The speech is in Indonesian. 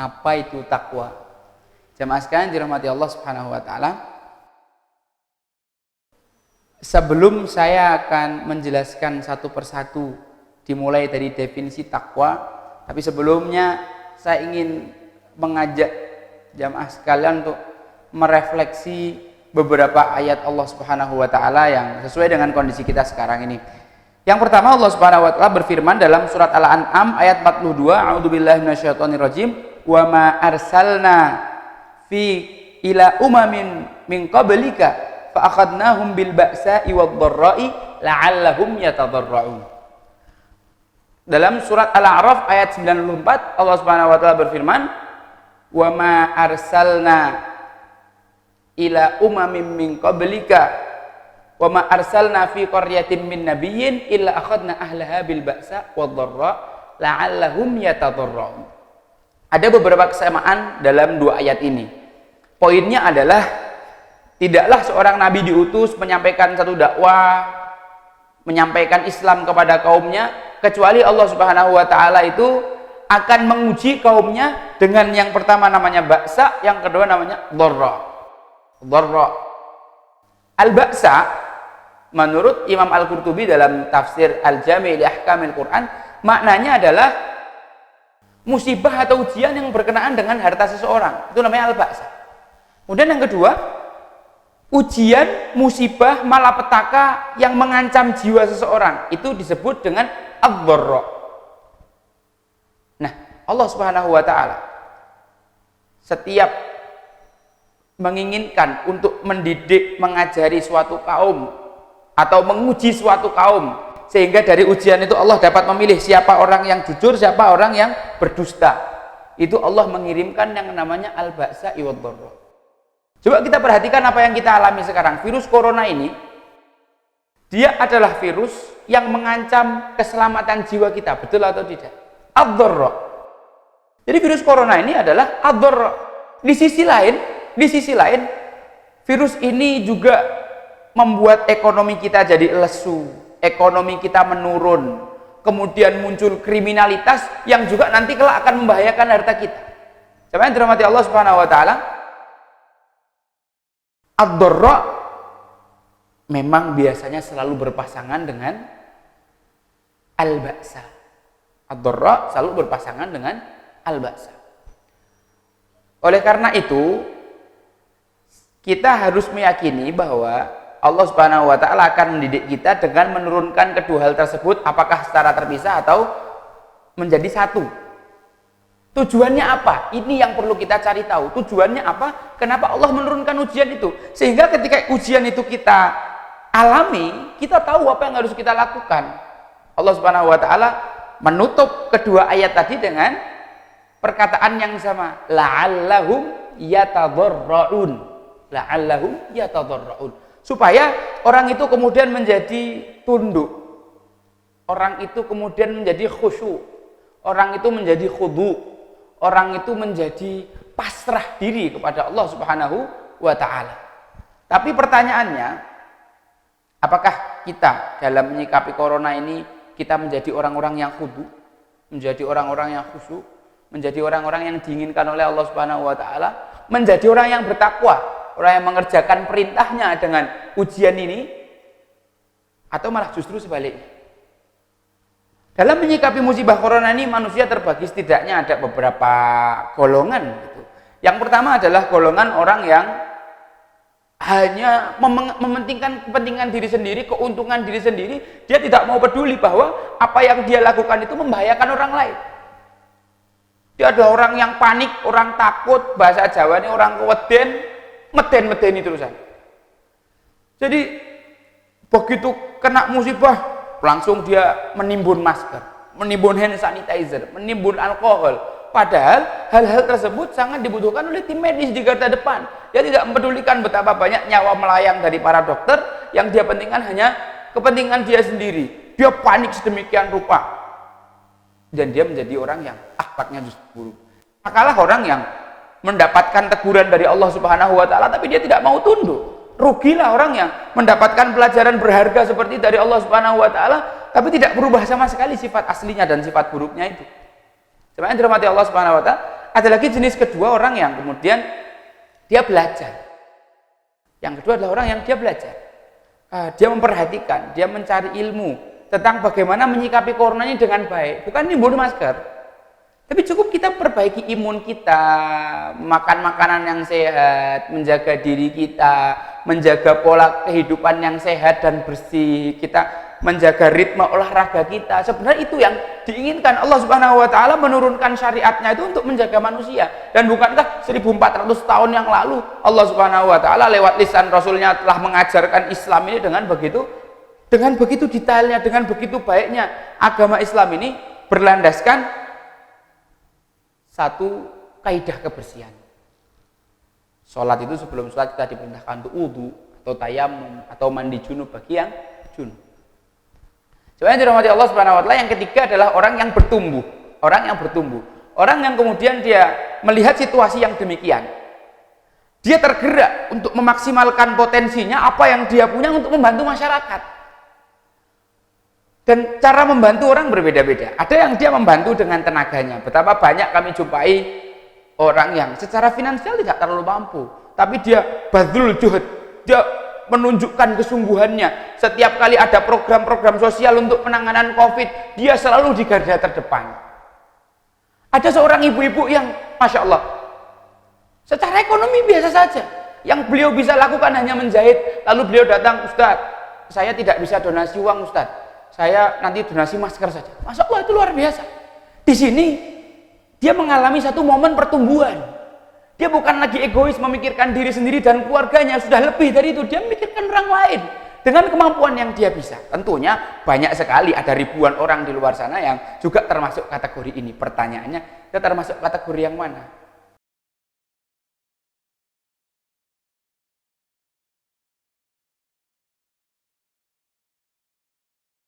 Apa itu takwa? Jamaah sekalian dirahmati Allah Subhanahu wa taala. Sebelum saya akan menjelaskan satu persatu dimulai dari definisi takwa, tapi sebelumnya saya ingin mengajak jamaah sekalian untuk merefleksi beberapa ayat Allah Subhanahu wa taala yang sesuai dengan kondisi kita sekarang ini. Yang pertama, Allah Subhanahu wa taala berfirman dalam surat Al-An'am ayat 42, A'udzubillahi minasyaitonirrajim, "Wa ma arsalna fi ila umamin min qablika fa akhadnahum bil ba'sa'i wad dharra'i la'allahum yatadarra'un." Dalam surat Al-A'raf ayat 94, Allah Subhanahu wa taala berfirman, "Wa ma arsalna ila umamin min qablika wa ma arsalna fi qaryatin min nabiyyin illa akhadna ahlaha bil ba'sa wad dharra la'allahum yatadarra'un." Ada beberapa kesamaan dalam dua ayat ini. Poinnya adalah tidaklah seorang nabi diutus menyampaikan satu dakwah, menyampaikan Islam kepada kaumnya, kecuali Allah Subhanahu wa taala itu akan menguji kaumnya dengan yang pertama namanya ba'sa, yang kedua namanya dharra. Dharra. Al-ba'sa menurut Imam Al-Qurtubi dalam tafsir Al-Jami' li Ahkamil Quran, maknanya adalah musibah atau ujian yang berkenaan dengan harta seseorang. Itu namanya al-ba'sa. Kemudian yang kedua, ujian, musibah, malapetaka yang mengancam jiwa seseorang. Itu disebut dengan ad-dharra. Nah, Allah Subhanahu wa taala setiap menginginkan untuk mendidik, mengajari suatu kaum atau menguji suatu kaum, sehingga dari ujian itu Allah dapat memilih siapa orang yang jujur, siapa orang yang berdusta. Itu Allah mengirimkan yang namanya al-ba'sa wad dharra. Coba kita perhatikan apa yang kita alami sekarang. Virus corona ini, dia adalah virus yang mengancam keselamatan jiwa kita, betul atau tidak? Ad-dharra. Jadi virus corona ini adalah ad-dharra. Di sisi lain, virus ini juga membuat ekonomi kita jadi lesu, ekonomi kita menurun, kemudian muncul kriminalitas yang juga nanti kelak akan membahayakan harta kita. Sampai dirahmati Allah Subhanahu wa taala, ad-dharra memang biasanya selalu berpasangan dengan al-ba'sa. Ad-dharra selalu berpasangan dengan al-ba'sa. Oleh karena itu, kita harus meyakini bahwa Allah Subhanahu wa taala akan mendidik kita dengan menurunkan kedua hal tersebut, apakah secara terpisah atau menjadi satu. Tujuannya apa? Ini yang perlu kita cari tahu. Tujuannya apa? Kenapa Allah menurunkan ujian itu? Sehingga ketika ujian itu kita alami, kita tahu apa yang harus kita lakukan. Allah Subhanahu wa taala menutup kedua ayat tadi dengan perkataan yang sama, la'allahum yatadarra'un. La'allahum yatadarra'un. Supaya orang itu kemudian menjadi tunduk, orang itu kemudian menjadi khusyuk, orang itu menjadi khudu, orang itu menjadi pasrah diri kepada Allah Subhanahu wa taala. Tapi pertanyaannya, apakah kita dalam menyikapi corona ini kita menjadi orang-orang yang khudu, menjadi orang-orang yang khusyuk, menjadi orang-orang yang diinginkan oleh Allah Subhanahu wa taala, menjadi orang yang bertakwa, orang yang mengerjakan perintahnya dengan ujian ini, atau malah justru sebaliknya? Dalam menyikapi musibah corona ini, manusia terbagi setidaknya ada beberapa golongan gitu. Yang pertama adalah golongan orang yang hanya mementingkan kepentingan diri sendiri, keuntungan diri sendiri. Dia tidak mau peduli bahwa apa yang dia lakukan itu membahayakan orang lain. Dia ada orang yang panik, orang takut, bahasa Jawa ini orang keweden, meden-medeni terusan. Jadi begitu kena musibah, langsung dia menimbun masker, menimbun hand sanitizer, menimbun alkohol. Padahal hal-hal tersebut sangat dibutuhkan oleh tim medis di garda depan. Dia tidak mempedulikan betapa banyak nyawa melayang dari para dokter, yang dia pentingkan hanya kepentingan dia sendiri. Dia panik sedemikian rupa, dan dia menjadi orang yang akhlaknya justru buruk. Makalah orang yang mendapatkan teguran dari Allah Subhanahu wa taala tapi dia tidak mau tunduk. Rugilah orang yang mendapatkan pelajaran berharga seperti dari Allah Subhanahu wa taala tapi tidak berubah sama sekali sifat aslinya dan sifat buruknya itu. Sebenarnya dirahmati Allah Subhanahu wa taala, ada lagi jenis kedua, orang yang kemudian dia belajar. Yang kedua adalah orang yang dia belajar. Dia memperhatikan, dia mencari ilmu tentang bagaimana menyikapi corona ini dengan baik. Bukan nimbun masker, tapi cukup kita perbaiki imun kita, makan makanan yang sehat, menjaga diri kita, menjaga pola kehidupan yang sehat dan bersih, kita menjaga ritme olahraga kita. Sebenarnya itu yang diinginkan. Allah Subhanahu wa taala menurunkan syariatnya itu untuk menjaga manusia. Dan bukankah 1400 tahun yang lalu Allah Subhanahu wa taala lewat lisan Rasulnya telah mengajarkan Islam ini dengan begitu detailnya, dengan begitu baiknya. Agama Islam ini berlandaskan satu kaidah kebersihan. Sholat itu sebelum sholat kita diperintahkan untuk wudu atau tayamum atau mandi junub bagi yang junub. Sebenarnya dirahmati Allah Subhanahu wa taala, yang ketiga adalah orang yang bertumbuh. Orang yang bertumbuh. Orang yang kemudian dia melihat situasi yang demikian. Dia tergerak untuk memaksimalkan potensinya apa yang dia punya untuk membantu masyarakat. Dan cara membantu orang berbeda-beda. Ada yang dia membantu dengan tenaganya. Betapa banyak kami jumpai orang yang secara finansial tidak terlalu mampu, tapi dia badrul juhud, dia menunjukkan kesungguhannya. Setiap kali ada program-program sosial untuk penanganan COVID, dia selalu di garda terdepan. Ada seorang ibu-ibu yang Masya Allah, secara ekonomi biasa saja, yang beliau bisa lakukan hanya menjahit. Lalu beliau datang, Ustadz, saya tidak bisa donasi uang Ustadz, saya nanti donasi masker saja. Masya Allah, itu luar biasa. Di sini dia mengalami satu momen pertumbuhan. Dia bukan lagi egois memikirkan diri sendiri dan keluarganya, sudah lebih dari itu, dia memikirkan orang lain dengan kemampuan yang dia bisa. Tentunya banyak sekali, ada ribuan orang di luar sana yang juga termasuk kategori ini. Pertanyaannya, kita termasuk kategori yang mana?